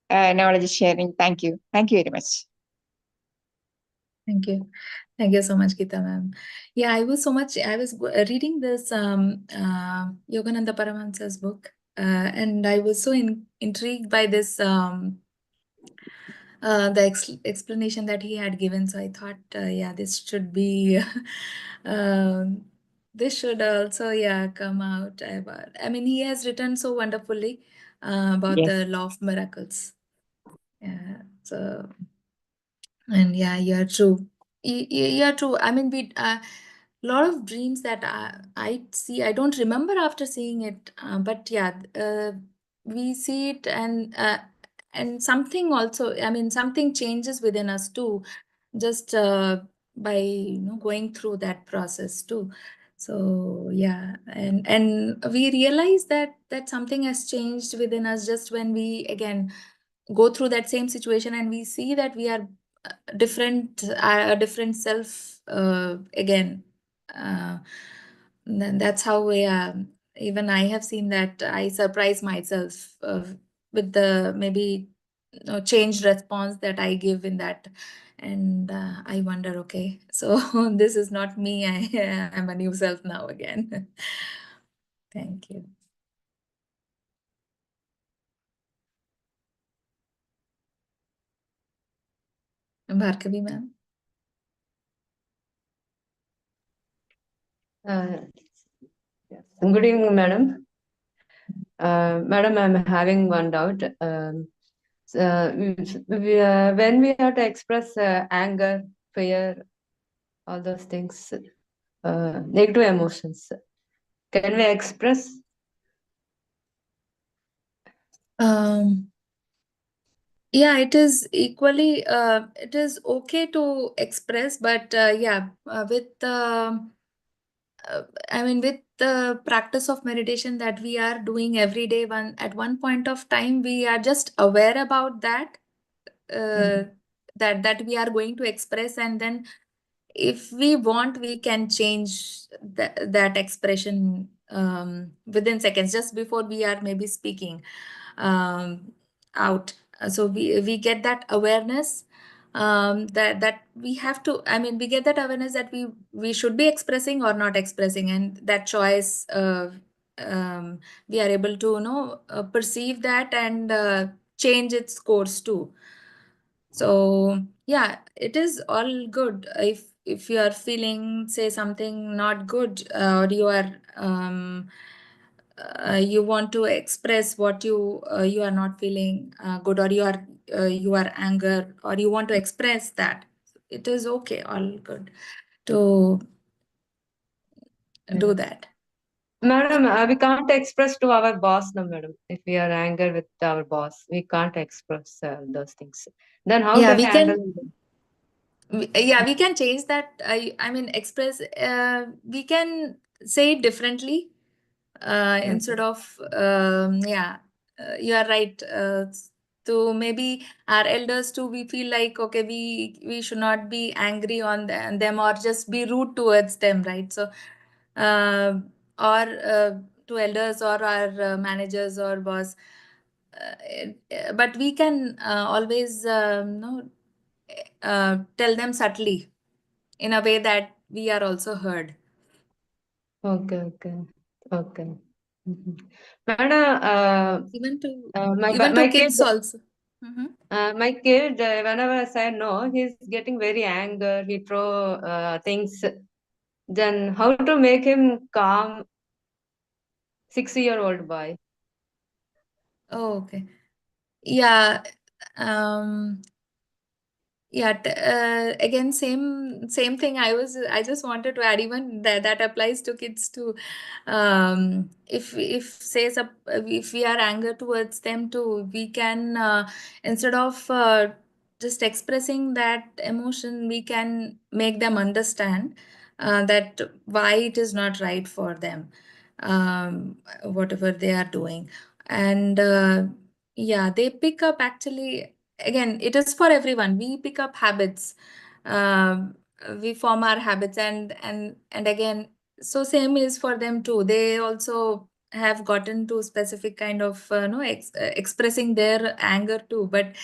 knowledge sharing. Thank you. Thank you very much. Thank you. Thank you so much, Geeta ma'am. Yeah, I was reading this Yogananda Paramahansa's book, and I was so intrigued by this the explanation that he had given. So I thought, yeah, this should be, this should also, yeah, come out. I mean, he has written so wonderfully about Yes. the law of miracles. Yeah, so, and yeah, you're true. You're true. I mean, we lot of dreams that I see. I don't remember after seeing it, but yeah, we see it, and something also. I mean, something changes within us too, just by going through that process too. So yeah, and we realize that something has changed within us just when we again go through that same situation and we see that we are different, a different self again. Then that's how we even I have seen that I surprise myself with the maybe changed response that I give in that, and I wonder, okay, so this is not me. I'm a new self now again. Thank you. Bhargavi ma'am. Yes. Good evening, madam. Madam, I'm having one doubt. When we have to express anger, fear, all those things, negative emotions, can we express? Yeah, it is equally, it is okay to express, but yeah, with I mean, with the practice of meditation that we are doing every day, at one point of time, we are just aware about that, that we are going to express, and then if we want, we can change that expression within seconds, just before we are maybe speaking out. So we get that awareness, that we have to, I mean, we get that awareness that we should be expressing or not expressing, and that choice, we are able to, you know, perceive that and change its course too. So yeah, it is all good. If you are feeling, say, something not good, or you are you want to express what you are not feeling good, or you are anger, or you want to express that, it is okay, all good to do that. Madam, we can't express to our boss, no, madam. If we are angry with our boss, we can't express those things. Then how Yeah, to we handle can. them? Yeah, we can change that. I mean, express. We can say it differently. Instead of yeah, you are right. To maybe our elders too, we feel like, okay, we should not be angry on them or just be rude towards them, right? So uh, or to elders or our managers or boss, but we can always no, tell them subtly in a way that we are also heard. Okay, okay, okay. Mhm. Madam, Even to my kid, kids also. Mhm. whenever I say no, he's getting very angry. He throw things. Then how to make him calm? 6-year-old boy. Oh, okay. Yeah. Um, yeah. Again, same thing. I just wanted to add, even that applies to kids too. If say if we are anger towards them too, we can instead of just expressing that emotion, we can make them understand that why it is not right for them, whatever they are doing, and yeah, they pick up actually. Again, it is for everyone. We pick up habits. Um, we form our habits, and again, so same is for them too. They also have gotten to specific kind of no expressing their anger too. But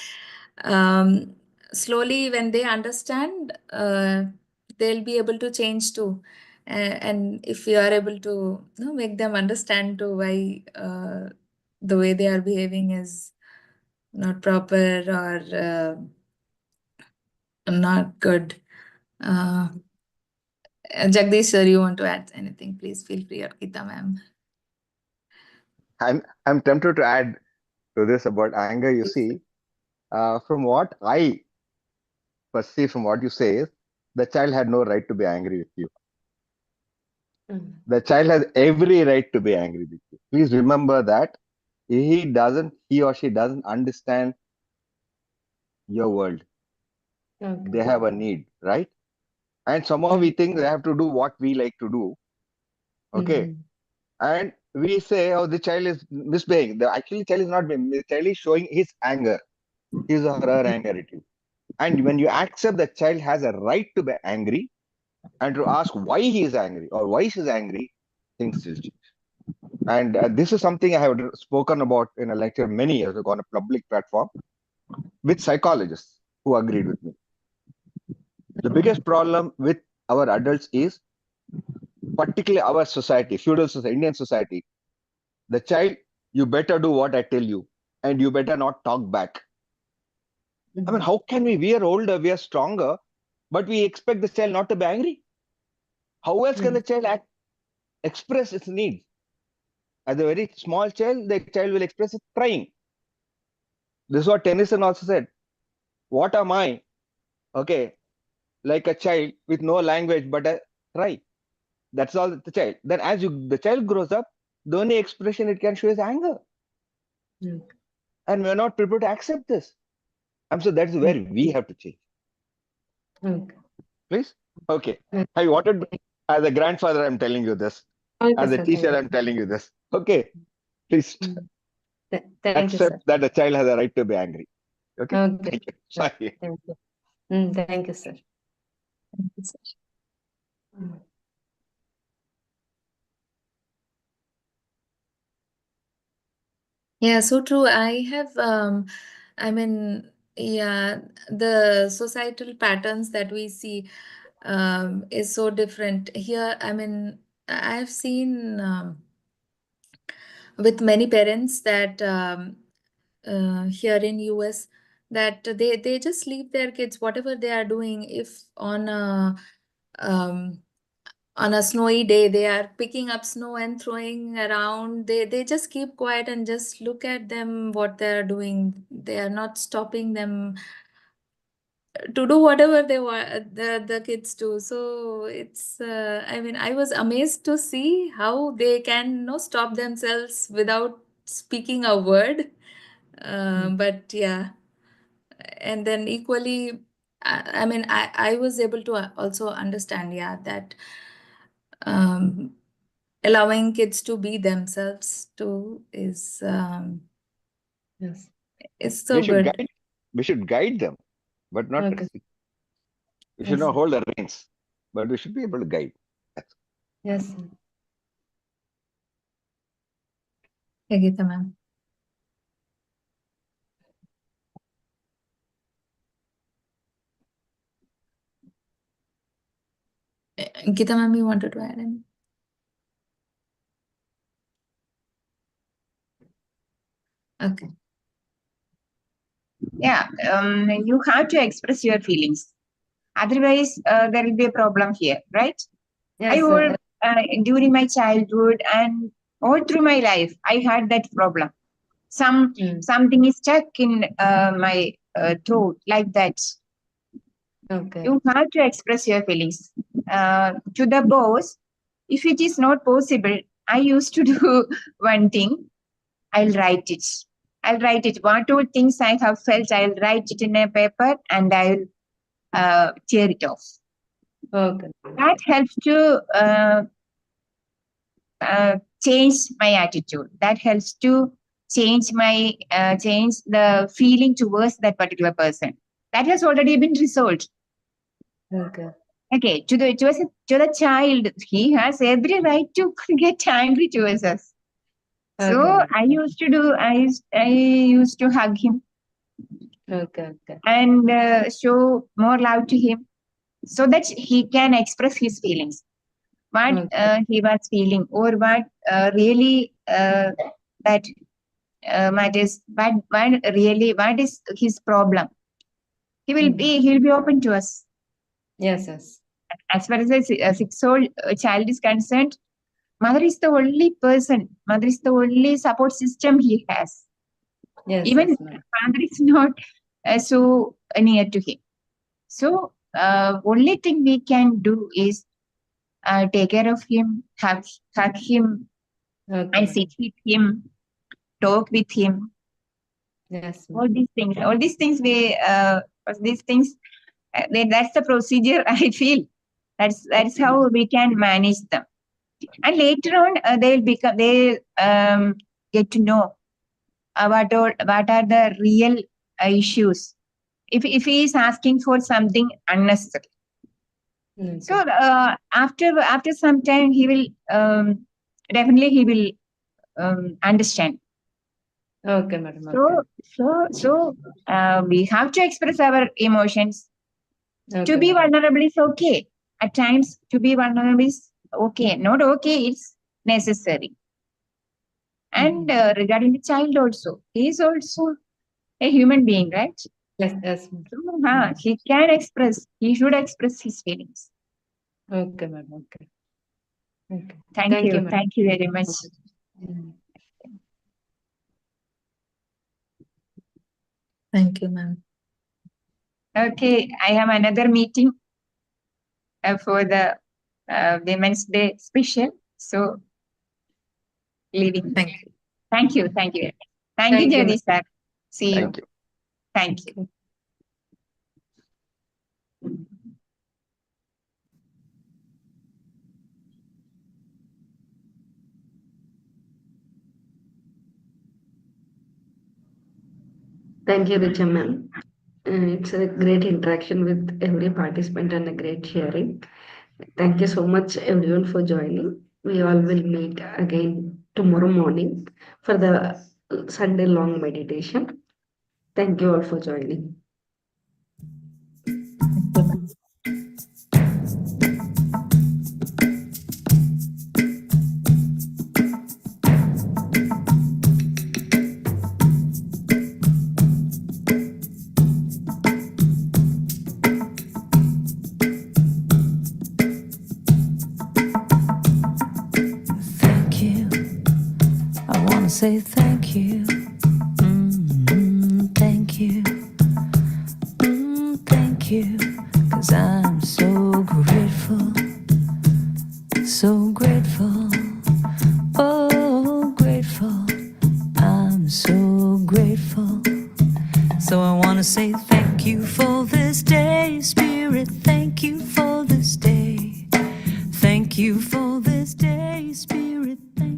um, slowly, when they understand, they'll be able to change too. And if we are able to, you know, make them understand too why the way they are behaving is not proper or not good. Uh, Jagdish, sir, you want to add anything? Please feel free, or Geeta ma'am. I'm tempted to add to this about anger. You see, from what I perceive from what you say is, the child had no right to be angry with you. Mm. The child has every right to be angry with you. Please remember that he or she doesn't understand your world. Okay. They have a need, right? And somehow we think they have to do what we like to do. Okay. Mhm. And we say, oh, the child is misbehaving. The actually child is not being, the child is showing his anger, his or her anger at you. And when you accept the child has a right to be angry and to ask why he is angry or why she is angry, things will change. And this is something I have spoken about in a lecture many years ago on a public platform with psychologists who agreed with me. The biggest problem with our adults is, particularly our society, feudal society, Indian society, the child, you better do what I tell you, and you better not talk back. I mean, how can we? We are older, we are stronger, but we expect the child not to be angry. How else can the child express its needs? As a very small child, the child will express it crying. This is what Tennyson also said. What am I? Okay, like a child with no language but a cry. That's all the child. Then as the child grows up, the only expression it can show is anger. Mm. And we're not prepared to accept this. I'm sure that's where we have to change. Okay. Please? Okay. Mm. I wanted, as a grandfather, I'm telling you this. Okay, As a sir. Thank teacher, you. I'm telling you this. Okay. Please Thank you, sir. accept that the child has a right to be angry. Okay. Okay. Thank you. Sir. Sorry. Thank you. Thank you, sir. Mm. Yeah, so true. I have, I mean, Yeah, the societal patterns that we see is so different here. I mean, I've seen with many parents that here in US that they just leave their kids whatever they are doing. If um, on a snowy day they are picking up snow and throwing around, they just keep quiet and just look at them what they are doing. They are not stopping them to do whatever they want, the kids do. So it's I mean, I was amazed to see how they can, you know, stop themselves without speaking a word. But yeah, and then equally, I mean, I was able to also understand, yeah, that um, allowing kids to be themselves too Yes. is We so should good. guide. We should guide them, but not Okay. restrict. We should Yes. not hold the reins, but we should be able to guide. Yes. Sir. Yeah, Geeta ma'am. Geeta ma'am, you wanted to add in? Okay. Yeah, you have to express your feelings. Otherwise, there will be a problem here, right? I Yes, will, sir. during my childhood and all through my life, I had that problem. Something is stuck in my throat like that. Okay. You have to express your feelings to the boss. If it is not possible, I used to do one thing. I'll write it. I'll write it. What all things I have felt, I'll write it in a paper and I'll tear it off. Okay. That helps to change my attitude. That helps to change my change the feeling towards that particular person. That has already been resolved. Okay. Okay, to the child, he has every right to get angry towards us. So Okay. I used to hug him Okay. Okay. and show more love to him so that he can express his feelings, what Okay. he was feeling or what really that matters, what is his problem. He'll be open to us. Yes. Yes. As far as a 6-year-old child is concerned, mother is the only support system he has. Yes. Even Yes, ma'am. father is not so near to him. So only thing we can do is take care of him, hug him, Okay. and sit with him, talk with him. Yes, ma'am. All these things that's the procedure. I feel that's how we can manage them. And later on, they get to know what are the real issues. If he is asking for something unnecessary, Okay. so after some time he will definitely he will understand. Okay, madam. Okay. So we have to express our emotions. Okay, To be madam. vulnerable is okay. At times, to be vulnerable is okay. Not okay, it's necessary. And regarding the child also, he is also a human being, right? Yes. Yes, ma'am. So, he should express his feelings. Okay, madam. Okay. Okay. Thank you. madam. Thank you very much. Mm. Thank you, ma'am. Okay, I have another meeting for the Women's Day special. So, leaving. Thank you. Thank you. Thank you. Thank you, Thank you, Jagdish sir. See you. Thank you. Thank you. Thank you, Richa ma'am. It's a great interaction with every participant and a great sharing. Thank you so much, everyone, for joining. We all will meet again tomorrow morning for the Sunday long meditation. Thank you all for joining. say thank you. Thank you. Thank you. 'Cause I'm so grateful. So grateful. Oh, grateful. I'm so grateful. So I want to say thank you for this day, Spirit. Thank you for this day. Thank you for this day, Spirit. Thank